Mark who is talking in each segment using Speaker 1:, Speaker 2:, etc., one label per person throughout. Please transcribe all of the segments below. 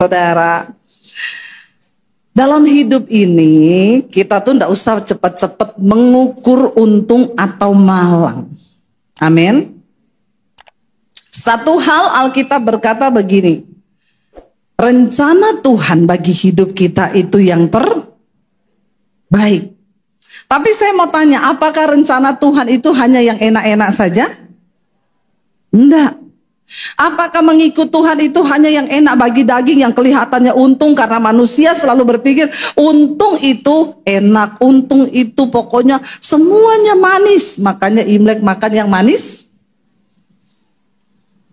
Speaker 1: saudara. Dalam hidup ini kita tuh nggak usah cepat-cepat mengukur untung atau malang. Amin. Satu hal Alkitab berkata begini, rencana Tuhan bagi hidup kita itu yang terbaik. Tapi saya mau tanya, apakah rencana Tuhan itu hanya yang enak-enak saja? Enggak. Apakah mengikut Tuhan itu hanya yang enak bagi daging, yang kelihatannya untung, karena manusia selalu berpikir untung itu enak, untung itu pokoknya semuanya manis, makanya Imlek makan yang manis?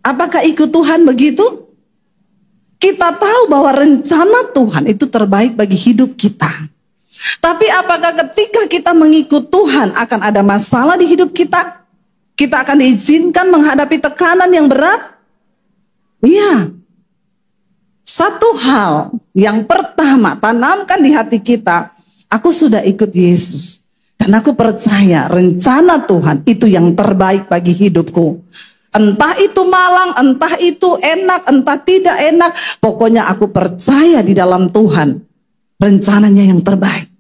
Speaker 1: Apakah ikut Tuhan begitu? Kita tahu bahwa rencana Tuhan itu terbaik bagi hidup kita. Tapi apakah ketika kita mengikut Tuhan akan ada masalah di hidup kita? Kita akan diizinkan menghadapi tekanan yang berat? Iya. Satu hal yang pertama, tanamkan di hati kita, aku sudah ikut Yesus. Dan aku percaya rencana Tuhan itu yang terbaik bagi hidupku. Entah itu malang, entah itu enak, entah tidak enak. Pokoknya aku percaya di dalam Tuhan. Rencananya yang terbaik.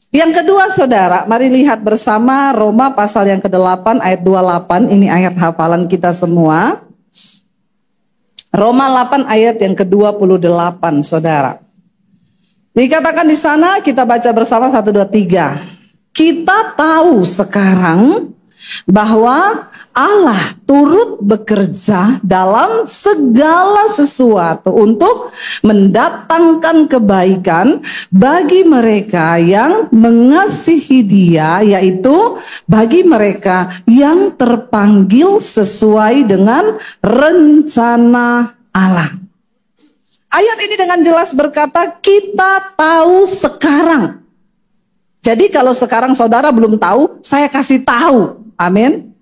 Speaker 1: Yang kedua saudara, mari lihat bersama Roma pasal yang ke-8 ayat 28. Ini ayat hafalan kita semua. Roma 8 ayat yang ke-28 saudara. Dikatakan di sana, kita baca bersama 1, 2, 3. Kita tahu sekarang bahwa Allah turut bekerja dalam segala sesuatu untuk mendatangkan kebaikan bagi mereka yang mengasihi Dia, yaitu bagi mereka yang terpanggil sesuai dengan rencana Allah. Ayat ini dengan jelas berkata, kita tahu sekarang. Jadi kalau sekarang saudara belum tahu, saya kasih tahu. Amin.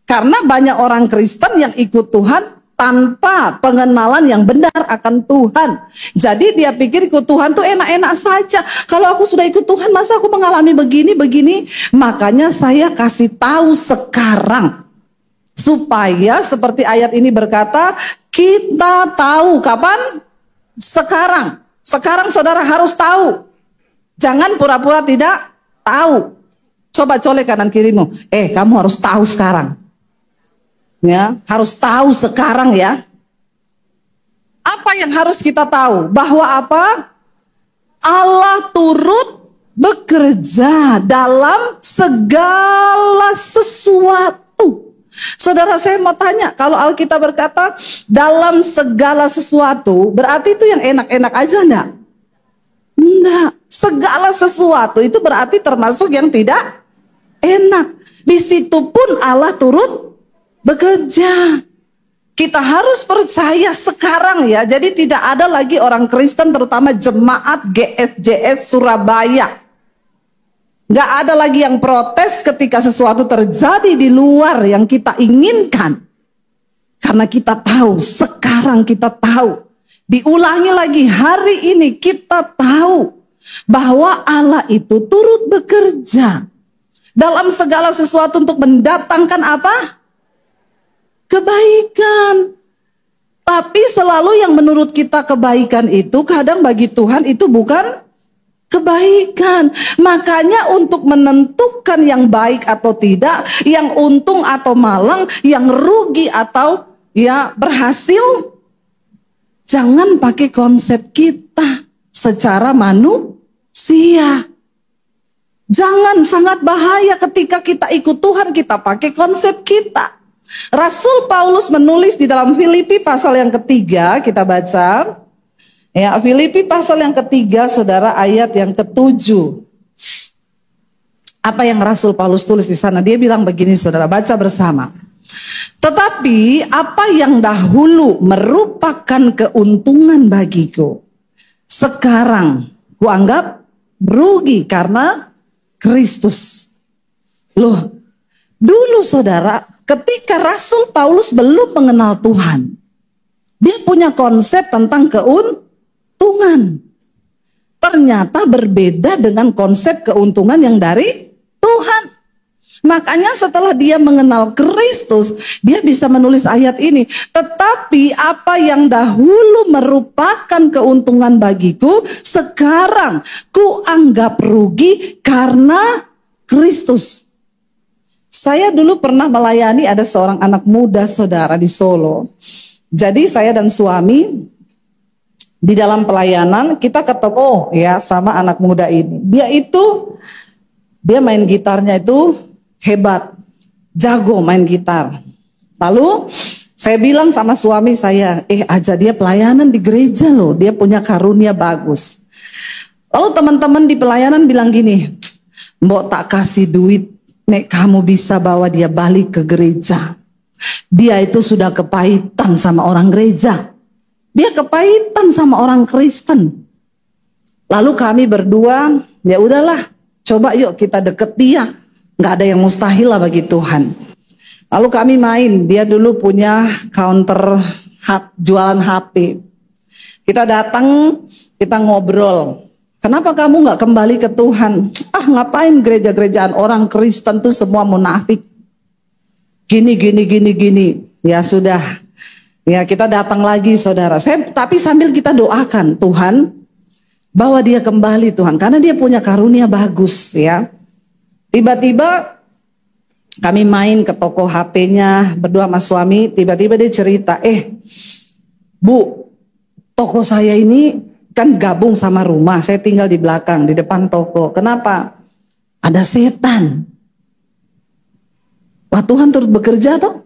Speaker 1: Karena banyak orang Kristen yang ikut Tuhan tanpa pengenalan yang benar akan Tuhan. Jadi dia pikir ikut Tuhan tuh enak-enak saja. Kalau aku sudah ikut Tuhan, masa aku mengalami begini-begini? Makanya saya kasih tahu sekarang. Supaya seperti ayat ini berkata, kita tahu kapan? Sekarang. Sekarang saudara harus tahu. Jangan pura-pura tidak tahu. Coba colek kanan kirimu. Kamu harus tahu sekarang. Ya, harus tahu sekarang ya. Apa yang harus kita tahu? Bahwa apa? Allah turut bekerja dalam segala sesuatu. Saudara, saya mau tanya, kalau Alkitab berkata dalam segala sesuatu, berarti itu yang enak-enak aja enggak? Enggak. Segala sesuatu itu berarti termasuk yang tidak enak. Di situ pun Allah turut bekerja. Kita harus percaya sekarang ya. Jadi tidak ada lagi orang Kristen, terutama jemaat GSJS Surabaya. Gak ada lagi yang protes ketika sesuatu terjadi di luar yang kita inginkan. Karena kita tahu, sekarang kita tahu. Diulangi lagi hari ini kita tahu bahwa Allah itu turut bekerja dalam segala sesuatu untuk mendatangkan apa? Kebaikan. Tapi selalu yang menurut kita kebaikan itu kadang bagi Tuhan itu bukan kebaikan. Makanya untuk menentukan yang baik atau tidak, yang untung atau malang, yang rugi atau ya berhasil, jangan pakai konsep kita secara manusia. Jangan, sangat bahaya ketika kita ikut Tuhan kita pakai konsep kita. Rasul Paulus menulis di dalam Filipi pasal yang ketiga, kita baca. Ya, Filipi pasal yang ketiga, saudara, ayat yang ke-7. Apa yang Rasul Paulus tulis di sana? Dia bilang begini, saudara, baca bersama. Tetapi apa yang dahulu merupakan keuntungan bagiku, sekarang kuanggap rugi karena Kristus. Loh, dulu saudara, ketika Rasul Paulus belum mengenal Tuhan, dia punya konsep tentang keuntungan. Ternyata berbeda dengan konsep keuntungan yang dari Tuhan. Makanya setelah dia mengenal Kristus, dia bisa menulis ayat ini. Tetapi apa yang dahulu merupakan keuntungan bagiku, sekarang ku anggap rugi karena Kristus. Saya dulu pernah melayani ada seorang anak muda saudara di Solo. Jadi saya dan suami di dalam pelayanan kita ketemu ya sama anak muda ini. Dia main gitarnya itu hebat, jago main gitar. Lalu saya bilang sama suami saya, aja dia pelayanan di gereja loh, dia punya karunia bagus. Lalu teman-teman di pelayanan bilang gini, Mbok tak kasih duit, nek kamu bisa bawa dia balik ke gereja. Dia itu sudah kepahitan sama orang gereja. Dia kepahitan sama orang Kristen. Lalu kami berdua, ya udahlah, coba yuk kita deket dia. Gak ada yang mustahil lah bagi Tuhan. Lalu kami main, dia dulu punya counter jualan HP. Kita datang, kita ngobrol. Kenapa kamu gak kembali ke Tuhan? Ngapain gereja-gerejaan orang Kristen tuh semua munafik. Gini. Ya sudah. Ya kita datang lagi saudara. Tapi sambil kita doakan Tuhan, bawa dia kembali Tuhan. Karena dia punya karunia bagus ya. Tiba-tiba kami main ke toko HP-nya berdua sama suami. Tiba-tiba dia cerita, Bu, toko saya ini kan gabung sama rumah, saya tinggal di belakang, di depan toko. Kenapa? Ada setan. Wah, Tuhan turut bekerja toh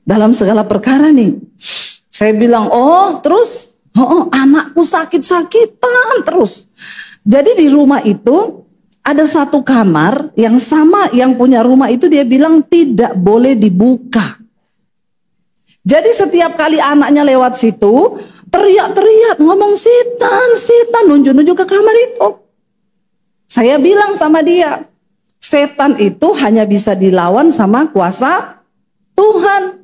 Speaker 1: dalam segala perkara nih. Saya bilang, terus anakku sakit-sakitan terus. Jadi di rumah itu ada satu kamar yang sama yang punya rumah itu dia bilang tidak boleh dibuka. Jadi setiap kali anaknya lewat situ, teriak-teriak, ngomong setan, nunjuk-nunjuk ke kamar itu. Saya bilang sama dia, setan itu hanya bisa dilawan sama kuasa Tuhan.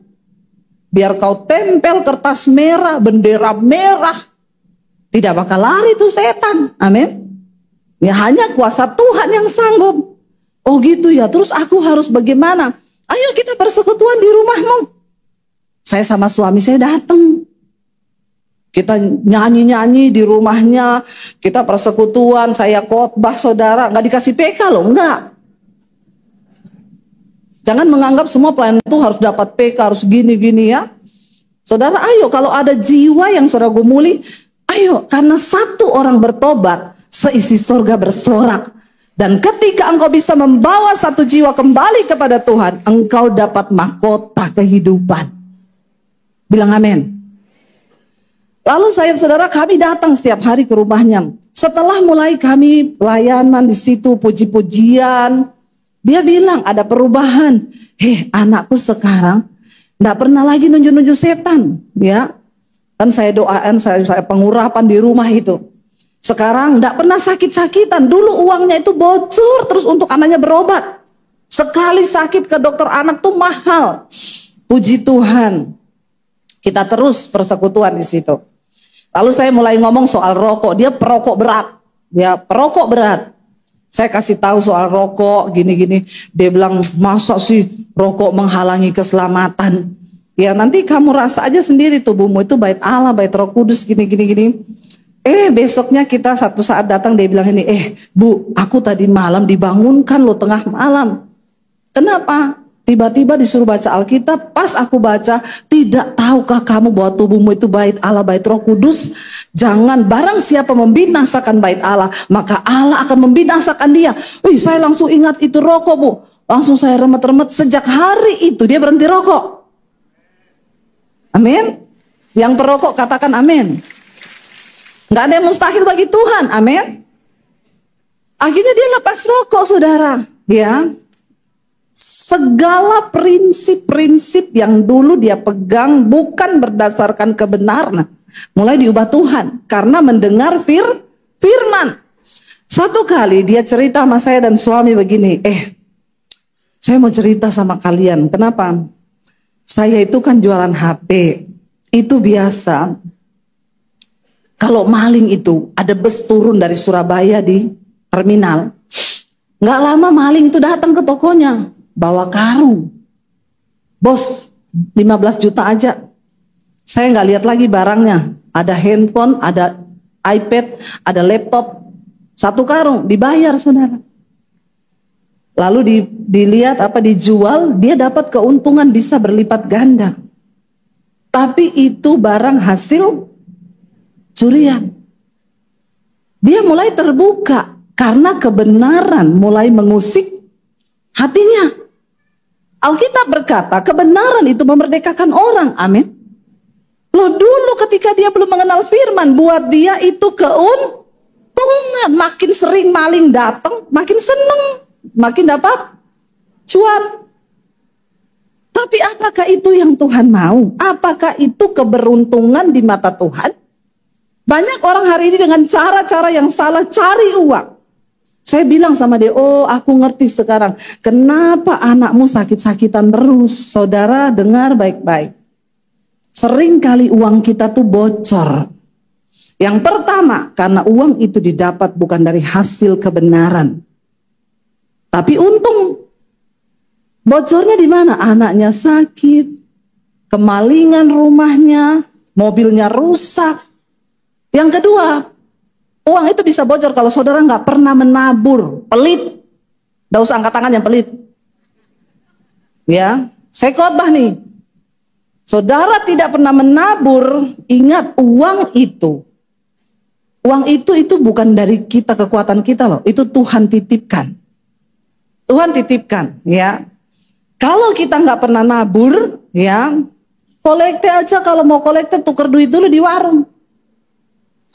Speaker 1: Biar kau tempel kertas merah, bendera merah, tidak bakal lari tuh setan. Amin. Ya hanya kuasa Tuhan yang sanggup. Oh gitu ya, terus aku harus bagaimana? Ayo kita persekutuan di rumahmu. Saya sama suami saya datang. Kita nyanyi-nyanyi di rumahnya, kita persekutuan, saya khotbah saudara, nggak dikasih PK loh, enggak. Jangan menganggap semua pelayanan itu harus dapat PK, harus gini-gini ya. Saudara, ayo kalau ada jiwa yang saudara gumuli, ayo karena satu orang bertobat, seisi surga bersorak. Dan ketika engkau bisa membawa satu jiwa kembali kepada Tuhan, engkau dapat mahkota kehidupan. Bilang amin. Lalu saudara kami datang setiap hari ke rumahnya. Setelah mulai kami pelayanan di situ, puji-pujian, dia bilang ada perubahan. Anakku sekarang enggak pernah lagi nunjuk-nunjuk setan, ya. Kan saya doain, saya pengurapan di rumah itu. Sekarang enggak pernah sakit-sakitan. Dulu uangnya itu bocor terus untuk anaknya berobat. Sekali sakit ke dokter anak tuh mahal. Puji Tuhan. Kita terus persekutuan di situ. Lalu saya mulai ngomong soal rokok. Dia perokok berat. Ya, perokok berat. Saya kasih tahu soal rokok gini-gini. Dia bilang, masa sih rokok menghalangi keselamatan? Ya nanti kamu rasa aja sendiri tubuhmu itu bait Allah, bait Roh Kudus gini-gini. Besoknya kita satu saat datang dia bilang ini, Bu, aku tadi malam dibangunkan loh tengah malam. Kenapa? Tiba-tiba disuruh baca Alkitab, pas aku baca, tidak tahukah kamu bahwa tubuhmu itu bait Allah, bait Roh Kudus? Jangan, barang siapa membinasakan bait Allah, maka Allah akan membinasakan dia. Saya langsung ingat itu rokok, Bu. Langsung saya remet-remet, sejak hari itu dia berhenti rokok. Amin. Yang perokok katakan amin. Gak ada yang mustahil bagi Tuhan, amin. Akhirnya dia lepas rokok, saudara. Ya. Segala prinsip-prinsip yang dulu dia pegang bukan berdasarkan kebenaran, mulai diubah Tuhan karena mendengar firman. Satu kali dia cerita sama saya dan suami begini, saya mau cerita sama kalian. Kenapa? Saya itu kan jualan HP. Itu biasa. Kalau maling itu ada bus turun dari Surabaya di terminal. Nggak lama maling itu datang ke tokonya, bawa karung. Bos, 15 juta aja. Saya nggak lihat lagi barangnya. Ada handphone, ada iPad, ada laptop. Satu karung, dibayar saudara. Lalu dilihat dijual, dia dapat keuntungan bisa berlipat ganda. Tapi itu barang hasil curian. Dia mulai terbuka karena kebenaran mulai mengusik hatinya. Alkitab berkata kebenaran itu memerdekakan orang. Amin. Loh, dulu ketika dia belum mengenal firman, buat dia itu keuntungan. Makin sering maling datang, makin seneng, makin dapat cuan. Tapi apakah itu yang Tuhan mau? Apakah itu keberuntungan di mata Tuhan? Banyak orang hari ini dengan cara-cara yang salah cari uang. Saya bilang sama dia, oh aku ngerti sekarang. Kenapa anakmu sakit-sakitan terus? Saudara dengar baik-baik. Sering kali uang kita tuh bocor. Yang pertama, karena uang itu didapat bukan dari hasil kebenaran. Tapi untung. Bocornya di mana? Anaknya sakit, kemalingan rumahnya, mobilnya rusak. Yang kedua, uang itu bisa bocor kalau saudara nggak pernah menabur, pelit. Nggak usah angkat tangan yang pelit. Ya, saya khotbah nih. Saudara tidak pernah menabur, ingat uang itu bukan dari kita, kekuatan kita loh. Itu Tuhan titipkan. Tuhan titipkan, ya. Kalau kita nggak pernah nabur, ya, kolekte aja kalau mau kolekte tuker duit dulu di warung.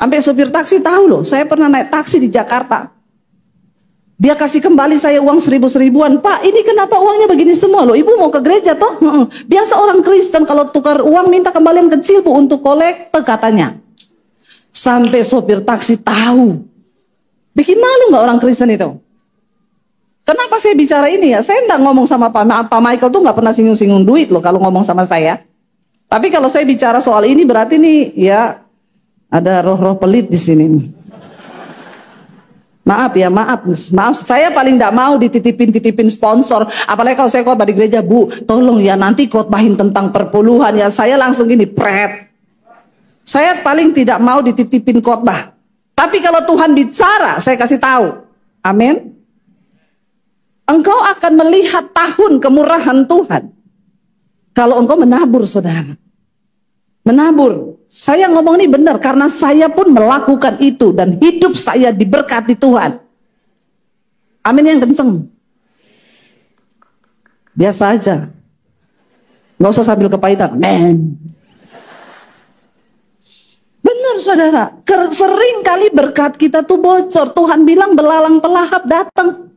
Speaker 1: Sampai supir taksi tahu loh, saya pernah naik taksi di Jakarta. Dia kasih kembali saya uang 1000-1000-an. Pak, ini kenapa uangnya begini semua loh? Ibu mau ke gereja toh? Biasa orang Kristen kalau tukar uang minta kembalian kecil bu untuk kolekte katanya. Sampai supir taksi tahu. Bikin malu nggak orang Kristen itu? Kenapa saya bicara ini ya? Saya nggak ngomong sama Pak Michael tuh nggak pernah singgung-singgung duit loh kalau ngomong sama saya. Tapi kalau saya bicara soal ini berarti nih ya ada roh-roh pelit di sini. Maaf ya, maaf. Saya paling nggak mau dititipin sponsor. Apalagi kalau saya khotbah di gereja, Bu, tolong ya nanti khotbahin tentang perpuluhan ya. Saya langsung gini, pret. Saya paling tidak mau dititipin khotbah. Tapi kalau Tuhan bicara, saya kasih tahu. Amin. Engkau akan melihat tahun kemurahan Tuhan. Kalau engkau menabur, saudara. Menabur. Saya ngomong ini benar karena saya pun melakukan itu. Dan hidup saya diberkati Tuhan. Amin yang kenceng. Biasa aja. Gak usah sambil kepahitan. Men. Benar saudara. Sering kali berkat kita tuh bocor. Tuhan bilang belalang pelahap datang.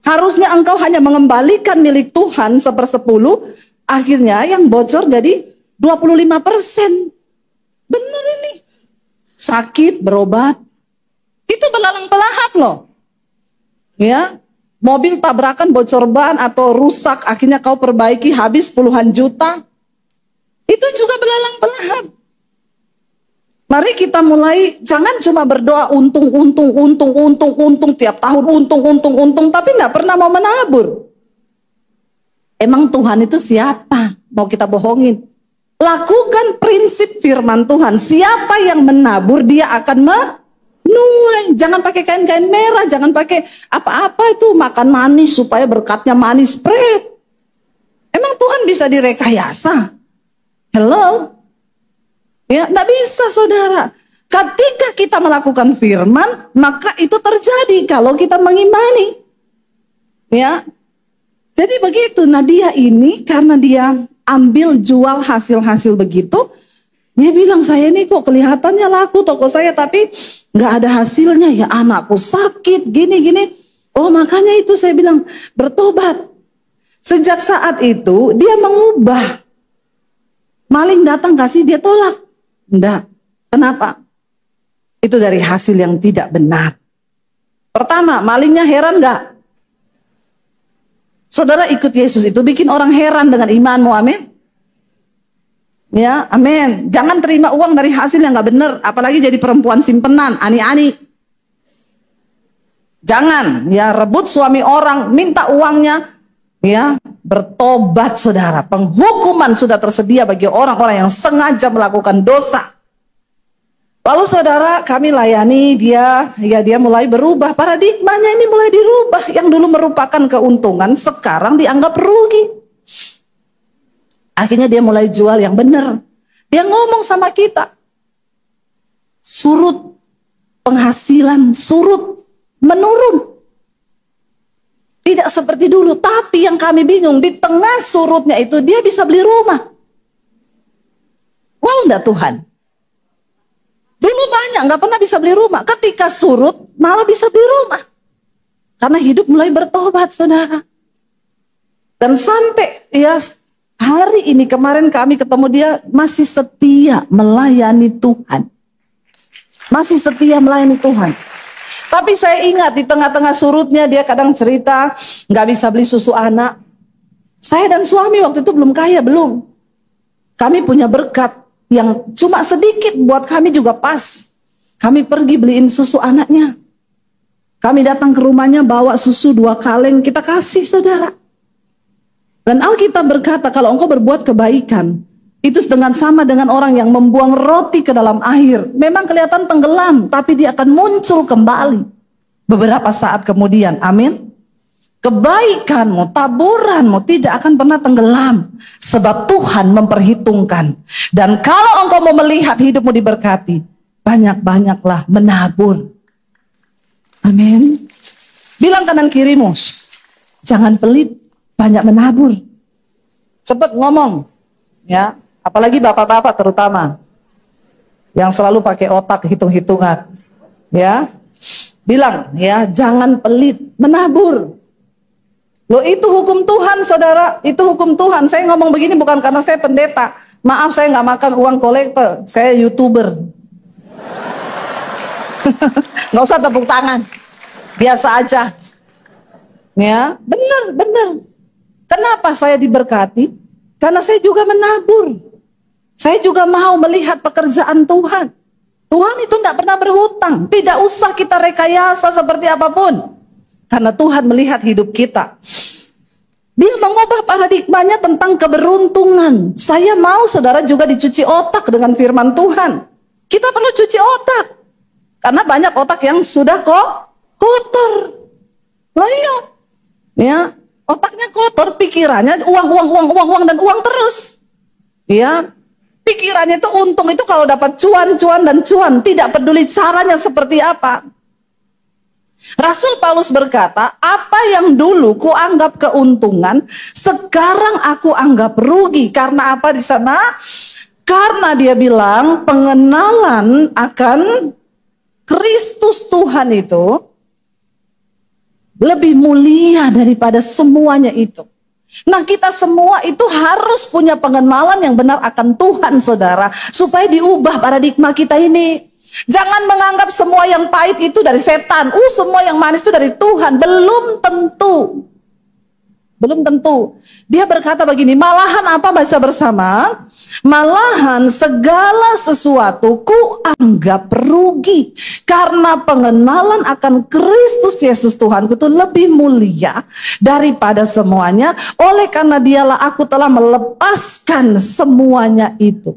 Speaker 1: Harusnya engkau hanya mengembalikan milik Tuhan 1/10, akhirnya yang bocor jadi 25%. Benar ini. Sakit, berobat. Itu belalang pelahap loh. Ya, mobil tabrakan bocor ban atau rusak, akhirnya kau perbaiki habis puluhan juta. Itu juga belalang pelahap. Mari kita mulai, jangan cuma berdoa untung tiap tahun untung, tapi nggak pernah mau menabur. Emang Tuhan itu siapa? Mau kita bohongin? Lakukan prinsip firman Tuhan. Siapa yang menabur dia akan menuai. Jangan pakai kain-kain merah, jangan pakai apa-apa itu makan manis supaya berkatnya manis. Pret. Emang Tuhan bisa direkayasa? Hello? Ya, enggak bisa saudara. Ketika kita melakukan firman, maka itu terjadi kalau kita mengimani. Ya. Jadi begitu. Nah dia ini karena dia ambil jual hasil-hasil begitu, dia bilang saya ini kok kelihatannya laku toko saya tapi nggak ada hasilnya ya, anakku sakit gini-gini. Oh makanya itu saya bilang bertobat. Sejak saat itu dia mengubah. Maling datang kasih dia tolak. Enggak. Kenapa? Itu dari hasil yang tidak benar. Pertama, malingnya heran enggak? Saudara ikut Yesus itu bikin orang heran dengan imanmu, amin? Ya, amin. Jangan terima uang dari hasil yang enggak benar. Apalagi jadi perempuan simpenan, ani-ani. Jangan ya rebut suami orang, minta uangnya, ya bertobat saudara. Penghukuman sudah tersedia bagi orang-orang yang sengaja melakukan dosa. Lalu saudara, kami layani dia, ya dia mulai berubah, paradigmanya ini mulai dirubah. Yang dulu merupakan keuntungan, sekarang dianggap rugi. Akhirnya dia mulai jual yang benar. Dia ngomong sama kita, surut penghasilan, surut menurun. Tidak seperti dulu, tapi yang kami bingung, di tengah surutnya itu dia bisa beli rumah. Wow, enggak Tuhan? Dulu banyak, nggak pernah bisa beli rumah. Ketika surut, malah bisa beli rumah. Karena hidup mulai bertobat, saudara. Dan sampai ya hari ini, kemarin kami ketemu dia, masih setia melayani Tuhan. Masih setia melayani Tuhan. Tapi saya ingat di tengah-tengah surutnya, dia kadang cerita, nggak bisa beli susu anak. Saya dan suami waktu itu belum kaya, belum. Kami punya berkat yang cuma sedikit, buat kami juga pas. Kami pergi beliin susu anaknya. Kami datang ke rumahnya bawa susu 2 kaleng, kita kasih saudara. Dan Alkitab berkata kalau engkau berbuat kebaikan, itu dengan sama dengan orang yang membuang roti ke dalam air. Memang kelihatan tenggelam, tapi dia akan muncul kembali beberapa saat kemudian. Amin. Kebaikanmu, taburanmu tidak akan pernah tenggelam, sebab Tuhan memperhitungkan. Dan kalau engkau mau melihat hidupmu diberkati, banyak-banyaklah menabur. Amin. Bilang kanan kirimu, jangan pelit, banyak menabur. Cepat ngomong, ya. Apalagi bapak-bapak terutama yang selalu pakai otak hitung-hitungan, ya. Bilang, ya, jangan pelit, menabur. Loh, itu hukum Tuhan saudara, itu hukum Tuhan. Saya ngomong begini bukan karena saya pendeta. Maaf, saya nggak makan uang kolektor, saya YouTuber. Nggak usah tepuk tangan, biasa aja. Ya, benar. Kenapa saya diberkati? Karena saya juga menabur. Saya juga mau melihat pekerjaan Tuhan. Tuhan itu tidak pernah berhutang. Tidak usah kita rekayasa seperti apapun. Karena Tuhan melihat hidup kita. Dia mengubah paradigmanya tentang keberuntungan. Saya mau saudara juga dicuci otak dengan firman Tuhan. Kita perlu cuci otak. Karena banyak otak yang sudah kotor. Lihat. Ya, otaknya kotor, pikirannya uang dan uang terus. Ya, pikirannya itu untung itu kalau dapat cuan dan cuan. Tidak peduli caranya seperti apa. Rasul Paulus berkata, apa yang dulu kuanggap keuntungan, sekarang aku anggap rugi. Karena apa di sana? Karena dia bilang pengenalan akan Kristus Tuhan itu lebih mulia daripada semuanya itu. Nah, kita semua itu harus punya pengenalan yang benar akan Tuhan, saudara, supaya diubah paradigma kita ini. Jangan menganggap semua yang pahit itu dari setan. Semua yang manis itu dari Tuhan. Belum tentu. Belum tentu. Dia berkata begini, malahan apa, baca bersama? Malahan segala sesuatu ku anggap rugi. Karena pengenalan akan Kristus Yesus Tuhanku itu lebih mulia daripada semuanya. Oleh karena dialah aku telah melepaskan semuanya itu.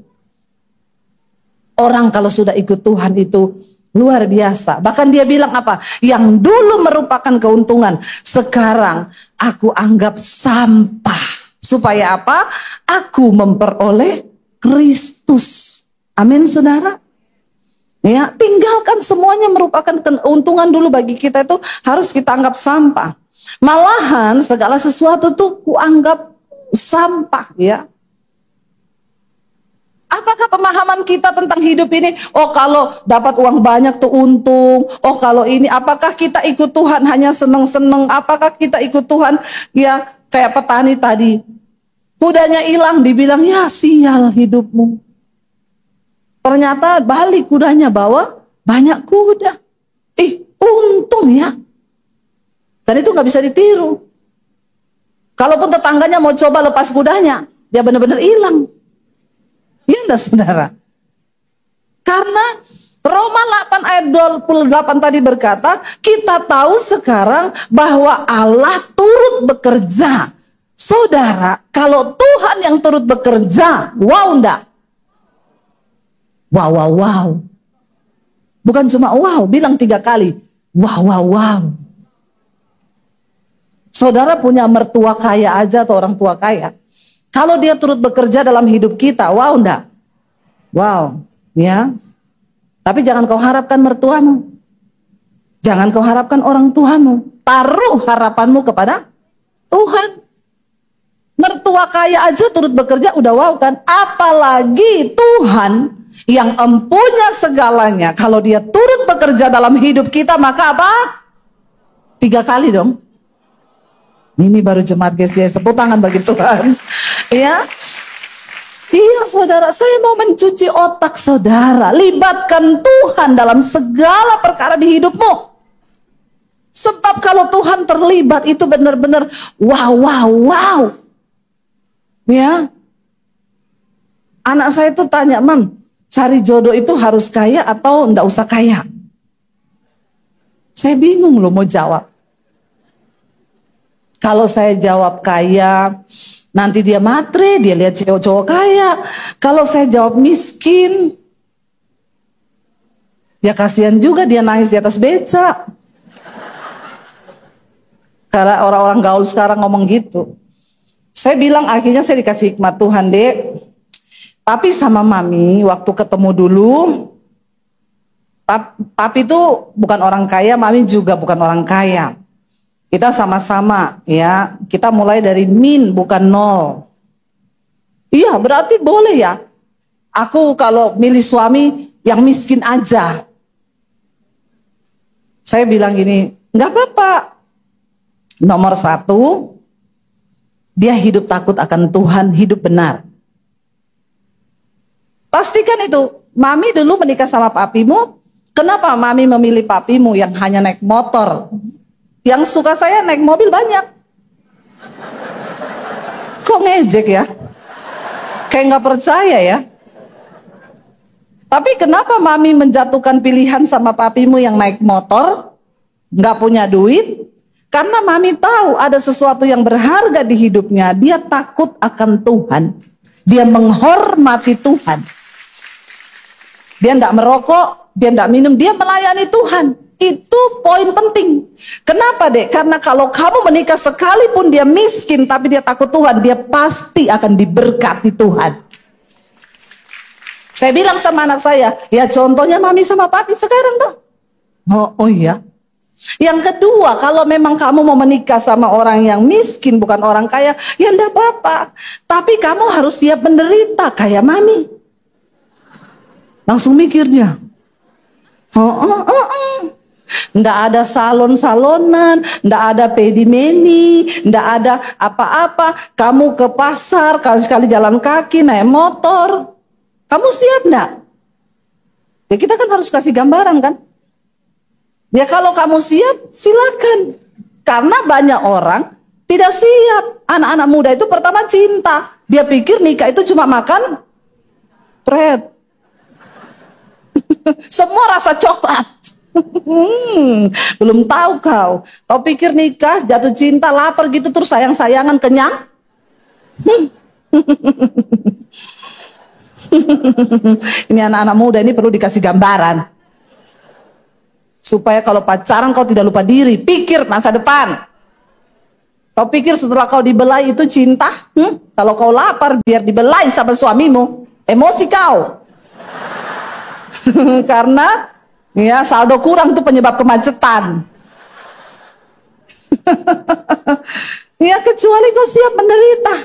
Speaker 1: Orang kalau sudah ikut Tuhan itu luar biasa. Bahkan dia bilang apa? Yang dulu merupakan keuntungan, sekarang aku anggap sampah. Supaya apa? Aku memperoleh Kristus. Amin, saudara. Ya, tinggalkan semuanya merupakan keuntungan dulu bagi kita itu harus kita anggap sampah. Malahan segala sesuatu tuh kuanggap sampah, ya. Apakah pemahaman kita tentang hidup ini? Oh, kalau dapat uang banyak tuh untung. Oh, kalau ini, apakah kita ikut Tuhan hanya seneng-seneng? Apakah kita ikut Tuhan ya kayak petani tadi? Kudanya hilang, dibilang ya sial hidupmu. Ternyata balik kudanya bawa banyak kuda. Untung ya. Dan itu nggak bisa ditiru. Kalaupun tetangganya mau coba lepas kudanya, dia benar-benar hilang. Iya enggak, saudara? Karena Roma 8 ayat 28 tadi berkata, kita tahu sekarang bahwa Allah turut bekerja. Saudara, kalau Tuhan yang turut bekerja, wow enggak? Wow, wow, wow. Bukan cuma wow, bilang 3 kali. Wow, wow, wow. Saudara punya mertua kaya aja atau orang tua kaya. Kalau dia turut bekerja dalam hidup kita, wow enggak? Wow, ya. Tapi jangan kau harapkan mertuamu. Jangan kau harapkan orang tuamu. Taruh harapanmu kepada Tuhan. Mertua kaya aja turut bekerja udah wow kan? Apalagi Tuhan yang empunya segalanya. Kalau dia turut bekerja dalam hidup kita, maka apa? 3 kali dong. Ini baru jemaat GCI, tepuk tangan bagi Tuhan. Ya. Iya saudara, saya mau mencuci otak saudara. Libatkan Tuhan dalam segala perkara di hidupmu. Sebab kalau Tuhan terlibat itu benar-benar wow, wow, wow. Ya. Anak saya tuh tanya, Mam, cari jodoh itu harus kaya atau enggak usah kaya? Saya bingung loh mau jawab. Kalau saya jawab kaya, nanti dia matre, dia lihat cowok kaya. Kalau saya jawab miskin, ya kasihan juga dia nangis di atas beca. Karena orang-orang gaul sekarang ngomong gitu. Saya bilang akhirnya saya dikasih hikmat Tuhan, Dek. Tapi sama Mami, waktu ketemu dulu, Papi itu bukan orang kaya, Mami juga bukan orang kaya. Kita sama-sama ya, kita mulai dari min bukan nol. Iya berarti boleh ya. Aku kalau milih suami yang miskin aja. Saya bilang gini, nggak apa-apa. Nomor 1, dia hidup takut akan Tuhan, hidup benar. Pastikan itu, Mami dulu menikah sama papimu. Kenapa Mami memilih papimu yang hanya naik motor? Yang suka saya naik mobil banyak. Kok ngejek ya? Kayak nggak percaya ya. Tapi kenapa Mami menjatuhkan pilihan sama papimu yang naik motor, nggak punya duit? Karena Mami tahu ada sesuatu yang berharga di hidupnya. Dia takut akan Tuhan. Dia menghormati Tuhan. Dia nggak merokok, dia nggak minum, dia melayani Tuhan. Itu poin penting. Kenapa, Dek? Karena kalau kamu menikah sekalipun dia miskin tapi dia takut Tuhan, dia pasti akan diberkati Tuhan. Saya bilang sama anak saya, ya contohnya Mami sama Papi sekarang tuh. Oh iya. Yang kedua, kalau memang kamu mau menikah sama orang yang miskin bukan orang kaya, ya enggak apa-apa. Tapi kamu harus siap menderita kayak Mami. Langsung mikirnya. Nggak ada salon-salonan, nggak ada pedimeni, nggak ada apa-apa. Kamu ke pasar, kali-kali jalan kaki, naik motor. Kamu siap nggak? Ya kita kan harus kasih gambaran kan? Ya kalau kamu siap, silakan. Karena banyak orang tidak siap. Anak-anak muda itu pertama cinta. Dia pikir nikah itu cuma makan bread. Semua rasa coklat. Belum tahu kau. Kau pikir nikah, jatuh cinta, lapar gitu terus sayang-sayangan kenyang? Ini anak-anak muda ini perlu dikasih gambaran. Supaya kalau pacaran kau tidak lupa diri, pikir masa depan. Kau pikir setelah kau dibelai itu cinta? Kalau kau lapar biar dibelai sama suamimu, emosi kau. Karena ya saldo kurang itu penyebab kemacetan. Ya kecuali kau siap menderita.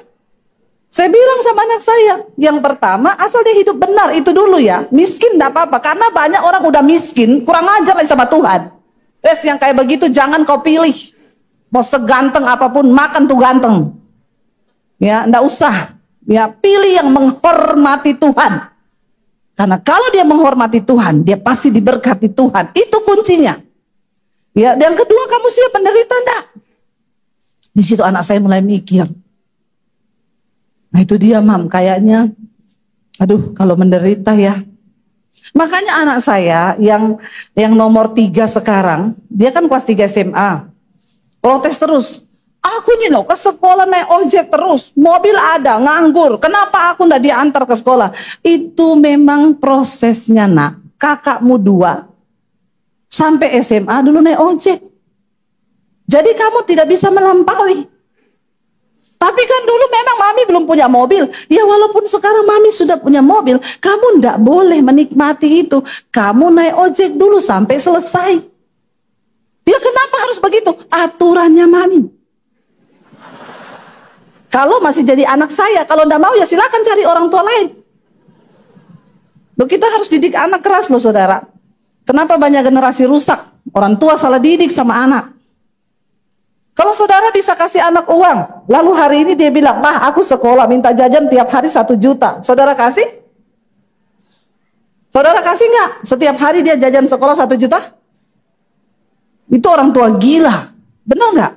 Speaker 1: Saya bilang sama anak saya, yang pertama asal dia hidup benar itu dulu ya. Miskin enggak apa-apa, karena banyak orang udah miskin, kurang ajar lagi sama Tuhan. Wes yang kayak begitu jangan kau pilih. Mau seganteng apapun makan tuh ganteng. Ya, enggak usah. Ya, pilih yang menghormati Tuhan. Karena kalau dia menghormati Tuhan, dia pasti diberkati Tuhan. Itu kuncinya. Ya, yang kedua kamu siap menderita enggak? Di situ anak saya mulai mikir. Nah itu dia Mam, kayaknya aduh kalau menderita ya. Makanya anak saya yang nomor 3 sekarang, dia kan kelas 3 SMA. Protes terus. Aku ini loh ke sekolah naik ojek terus, mobil ada, nganggur. Kenapa aku nggak diantar ke sekolah? Itu memang prosesnya nak. Kakakmu 2 sampai SMA dulu naik ojek. Jadi kamu tidak bisa melampaui. Tapi kan dulu memang mami belum punya mobil. Ya walaupun sekarang mami sudah punya mobil, kamu ndak boleh menikmati itu. Kamu naik ojek dulu sampai selesai. Ya kenapa harus begitu? Aturannya mami. Kalau masih jadi anak saya, kalau ndak mau ya silakan cari orang tua lain. Loh, kita harus didik anak keras loh saudara. Kenapa banyak generasi rusak? Orang tua salah didik sama anak. Kalau saudara bisa kasih anak uang, lalu hari ini dia bilang, "Mah, aku sekolah minta jajan tiap hari 1 juta." Saudara kasih? Saudara kasih nggak? Setiap hari dia jajan sekolah 1 juta? Itu orang tua gila. Benar nggak?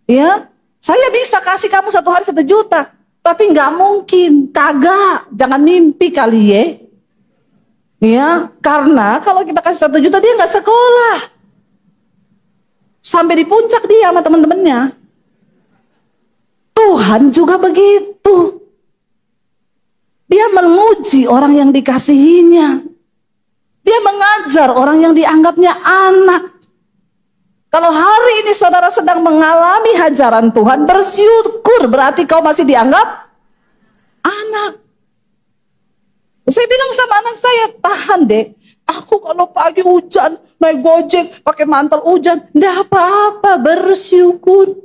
Speaker 1: Ya, saya bisa kasih kamu 1 hari 1 juta. Tapi nggak mungkin, kagak. Jangan mimpi kali ya. Ya, karena kalau kita kasih 1 juta dia nggak sekolah. Sampai di puncak dia sama teman-temannya. Tuhan juga begitu. Dia menguji orang yang dikasihinya. Dia mengajar orang yang dianggapnya anak. Kalau hari ini saudara sedang mengalami hajaran Tuhan, bersyukur, berarti kau masih dianggap anak. Saya bilang sama anak saya, tahan deh. Aku kalau pagi hujan, naik gojek, pakai mantel hujan, enggak apa-apa, bersyukur.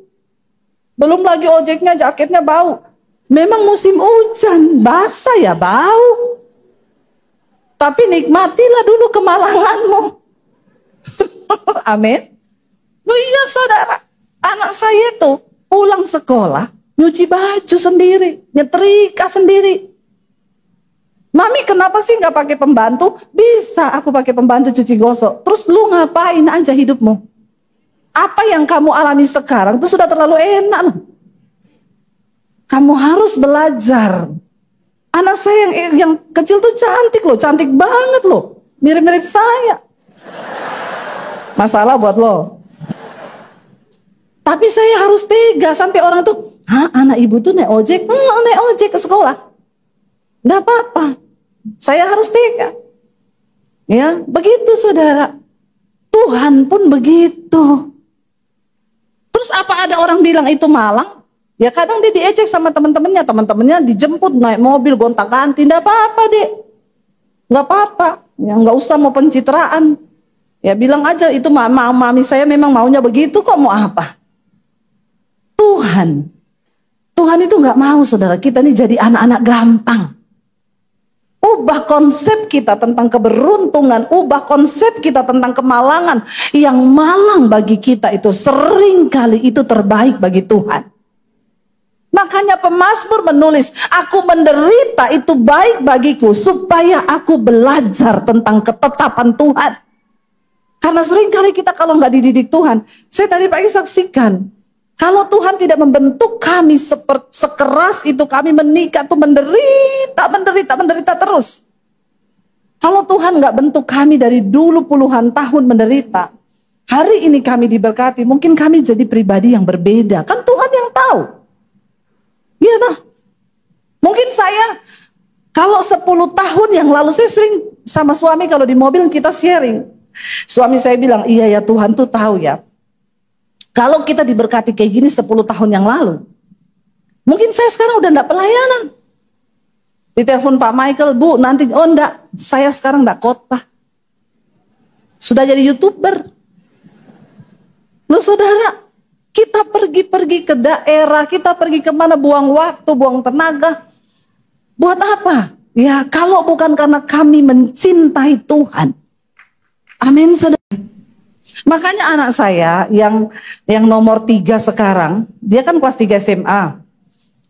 Speaker 1: Belum lagi ojeknya, jaketnya bau. Memang musim hujan, basah ya bau. Tapi nikmatilah dulu kemalanganmu. Amin. Loh iya saudara, anak saya tuh pulang sekolah, nyuci baju sendiri, nyetrika sendiri. Mami kenapa sih nggak pakai pembantu? Bisa aku pakai pembantu cuci gosok. Terus lu ngapain aja hidupmu? Apa yang kamu alami sekarang itu sudah terlalu enak. Kamu harus belajar. Anak saya yang kecil tuh cantik loh, cantik banget loh. Mirip-mirip saya. Masalah buat lo. Tapi saya harus tega sampai orang tuh, "Hah, anak ibu tuh naik ojek?" Naik ojek ke sekolah. Nggak apa-apa. Saya harus tega. Ya, begitu saudara. Tuhan pun begitu. Terus apa ada orang bilang itu malang? Ya kadang dia diejek sama teman-temannya dijemput naik mobil gonta-ganti, nggak apa-apa deh. Nggak apa-apa. Ya nggak usah mau pencitraan. Ya bilang aja itu mami saya memang maunya begitu, kok mau apa? Tuhan itu nggak mau saudara kita ini jadi anak-anak gampang. Ubah konsep kita tentang keberuntungan, ubah konsep kita tentang kemalangan. Yang malang bagi kita itu sering kali itu terbaik bagi Tuhan. Makanya pemazmur menulis, "Aku menderita itu baik bagiku supaya aku belajar tentang ketetapan Tuhan." Karena sering kali kita kalau nggak dididik Tuhan, saya tadi pagi saksikan, kalau Tuhan tidak membentuk kami sekeras itu, kami menikah tuh menderita terus. Kalau Tuhan nggak bentuk kami dari dulu puluhan tahun menderita, hari ini kami diberkati, mungkin kami jadi pribadi yang berbeda. Kan Tuhan yang tahu. Iya dah. Mungkin saya kalau 10 tahun yang lalu saya sering sama suami kalau di mobil kita sharing. Suami saya bilang, "Iya ya Tuhan tuh tahu ya. Kalau kita diberkati kayak gini 10 tahun yang lalu, mungkin saya sekarang udah enggak pelayanan." Ditelepon Pak Michael, "Bu nanti," "Oh enggak, saya sekarang enggak khotbah. Sudah jadi YouTuber." Loh saudara, kita pergi ke daerah, kita pergi kemana, buang waktu, buang tenaga. Buat apa? Ya kalau bukan karena kami mencintai Tuhan. Amin saudara. Makanya anak saya yang nomor 3 sekarang, dia kan kelas 3 SMA.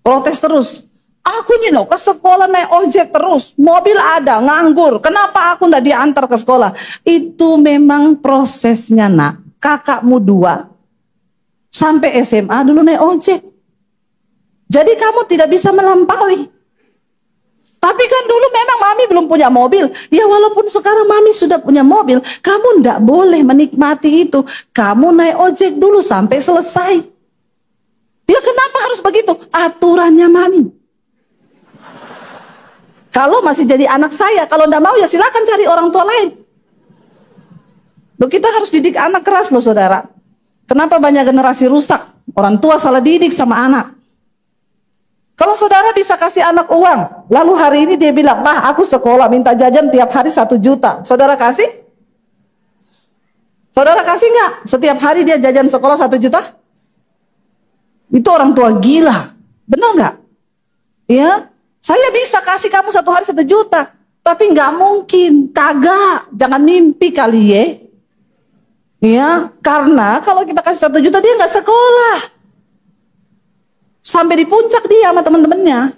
Speaker 1: Protes terus. "Aku ini loh ke sekolah naik ojek terus, mobil ada, nganggur. Kenapa aku nggak diantar ke sekolah?" Itu memang prosesnya nak. Kakakmu 2 sampai SMA dulu naik ojek. Jadi kamu tidak bisa melampaui. Tapi kan dulu memang mami belum punya mobil. Ya walaupun sekarang mami sudah punya mobil, kamu ndak boleh menikmati itu. Kamu naik ojek dulu sampai selesai. Ya kenapa harus begitu? Aturannya mami. Kalau masih jadi anak saya, kalau ndak mau ya silakan cari orang tua lain. Loh, kita harus didik anak keras loh saudara. Kenapa banyak generasi rusak? Orang tua salah didik sama anak. Kalau saudara bisa kasih anak uang, lalu hari ini dia bilang, "Mah, aku sekolah minta jajan tiap hari 1 juta." Saudara kasih? Saudara kasih nggak? Setiap hari dia jajan sekolah 1 juta? Itu orang tua gila. Benar nggak? Ya, saya bisa kasih kamu 1 hari 1 juta. Tapi nggak mungkin. Kagak. Jangan mimpi kali ya. Ya, karena kalau kita kasih 1 juta dia nggak sekolah. Sampai di puncak dia sama teman-temannya.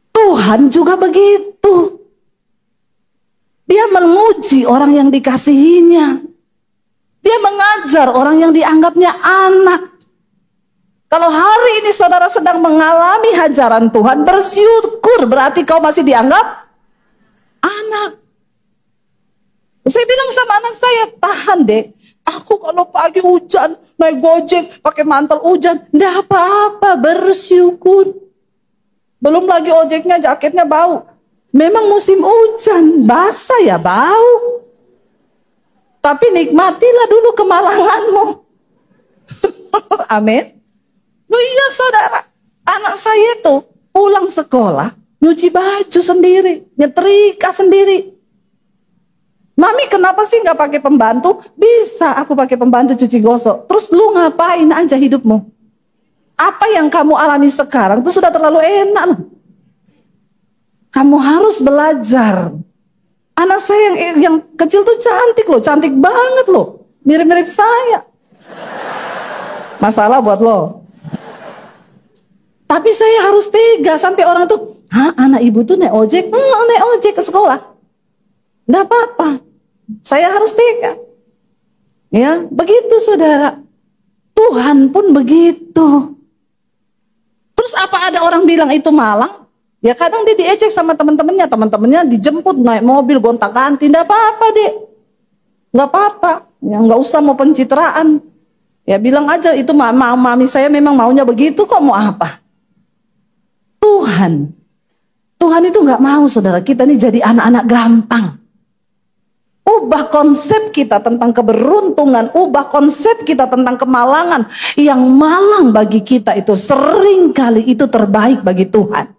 Speaker 1: Tuhan juga begitu. Dia menguji orang yang dikasihinya. Dia mengajar orang yang dianggapnya anak. Kalau hari ini saudara sedang mengalami hajaran Tuhan, bersyukur, berarti kau masih dianggap anak. Saya bilang sama anak saya, tahan deh. Aku kalau pagi hujan, naik gojek, pakai mantel hujan, enggak apa-apa, bersyukur. Belum lagi ojeknya, jaketnya bau. Memang musim hujan, basah ya bau. Tapi nikmatilah dulu kemalanganmu. Amin. Loh iya saudara, anak saya tuh pulang sekolah, nyuci baju sendiri, nyetrika sendiri. Mami kenapa sih nggak pakai pembantu? Bisa aku pakai pembantu cuci gosok. Terus lu ngapain aja hidupmu? Apa yang kamu alami sekarang itu sudah terlalu enak loh. Kamu harus belajar. Anak saya yang kecil tuh cantik loh, cantik banget loh. Mirip-mirip saya. Masalah buat lo. Tapi saya harus tega sampai orang tuh, "Hah, anak ibu tuh naik ojek?" Naik ojek ke sekolah. Nggak apa-apa. Saya harus tega. Ya, begitu saudara. Tuhan pun begitu. Terus apa ada orang bilang itu malang? Ya kadang dia diejek sama teman-temannya dijemput naik mobil gonta-ganti, nggak apa-apa deh. Nggak apa-apa. Ya nggak usah mau pencitraan. Ya bilang aja itu mami saya memang maunya begitu kok, mau apa? Tuhan itu nggak mau saudara kita ini jadi anak-anak gampang. Ubah konsep kita tentang keberuntungan, ubah konsep kita tentang kemalangan. Yang malang bagi kita itu sering kali itu terbaik bagi Tuhan.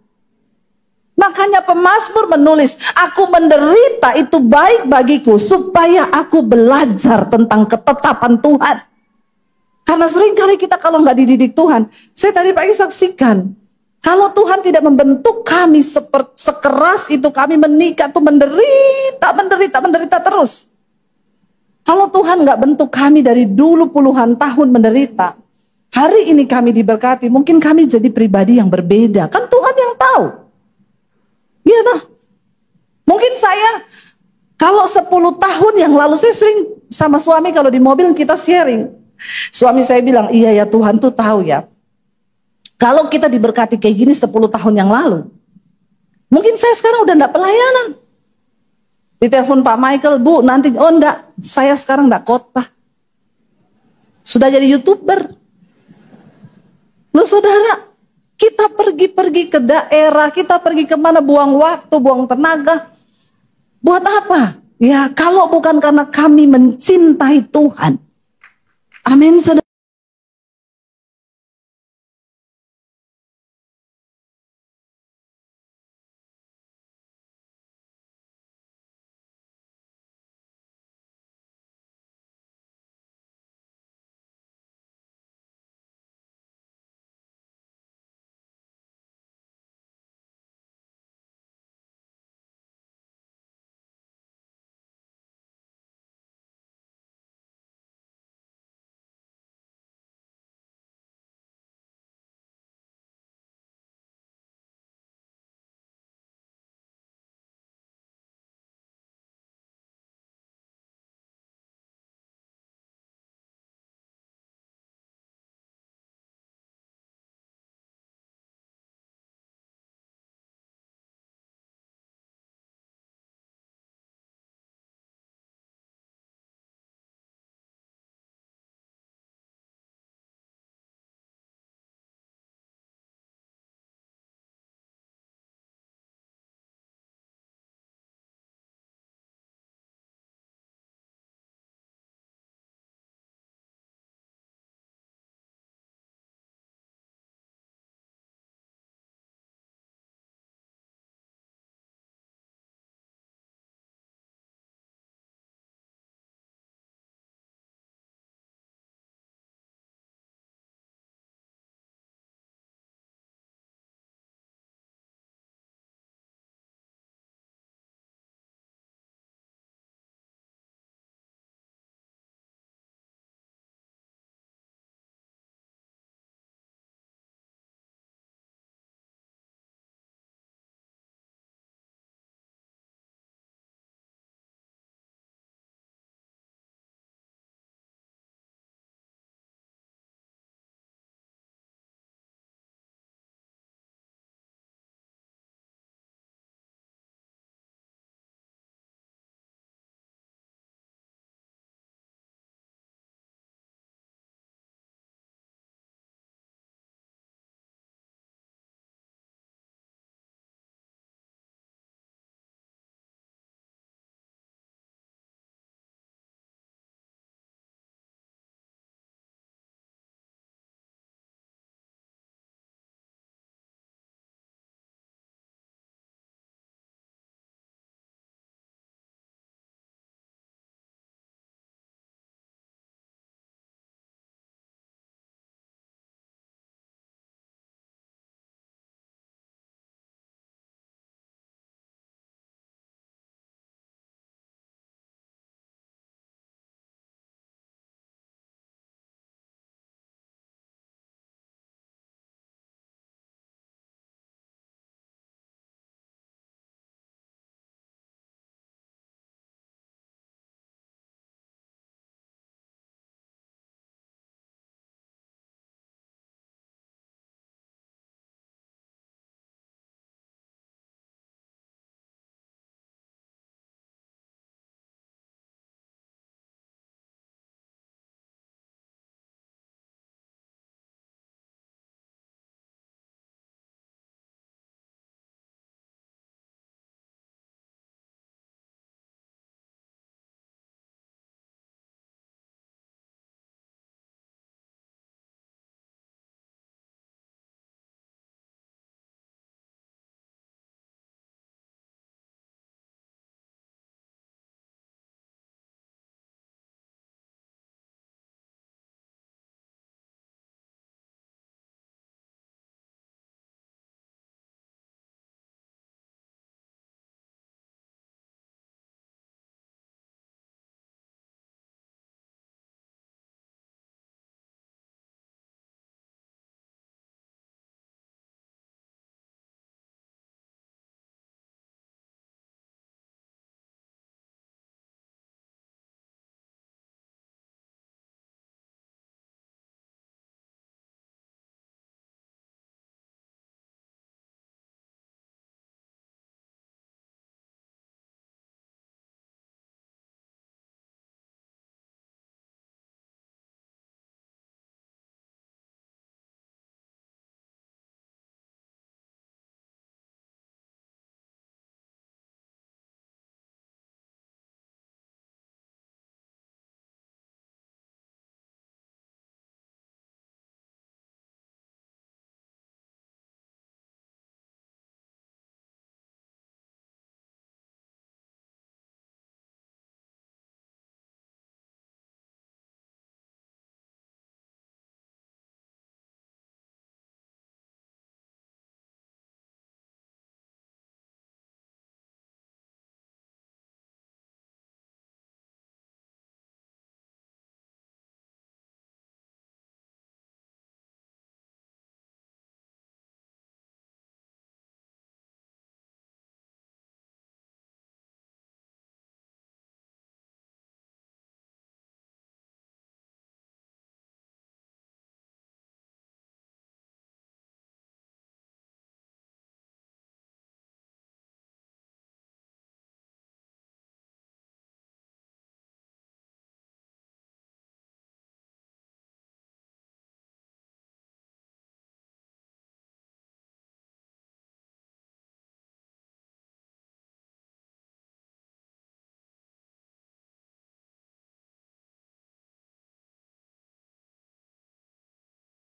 Speaker 1: Makanya pemazmur menulis, "Aku menderita itu baik bagiku supaya aku belajar tentang ketetapan Tuhan." Karena sering kali kita kalau nggak dididik Tuhan, saya tadi pagi saksikan, kalau Tuhan tidak membentuk kami sekeras itu, kami menikah tuh menderita terus. Kalau Tuhan nggak bentuk kami dari dulu puluhan tahun menderita, hari ini kami diberkati, mungkin kami jadi pribadi yang berbeda. Kan Tuhan yang tahu. Iya toh. Mungkin saya kalau 10 tahun yang lalu saya sering sama suami kalau di mobil kita sharing. Suami saya bilang, "Iya ya Tuhan tuh tahu ya. Kalau kita diberkati kayak gini 10 tahun yang lalu, mungkin saya sekarang udah enggak pelayanan." Ditelepon Pak Michael, "Bu nanti," "Oh enggak, saya sekarang enggak khotbah. Sudah jadi YouTuber." Loh saudara, kita pergi ke daerah, kita pergi kemana, buang waktu, buang tenaga. Buat apa? Ya kalau bukan karena kami mencintai Tuhan. Amin saudara.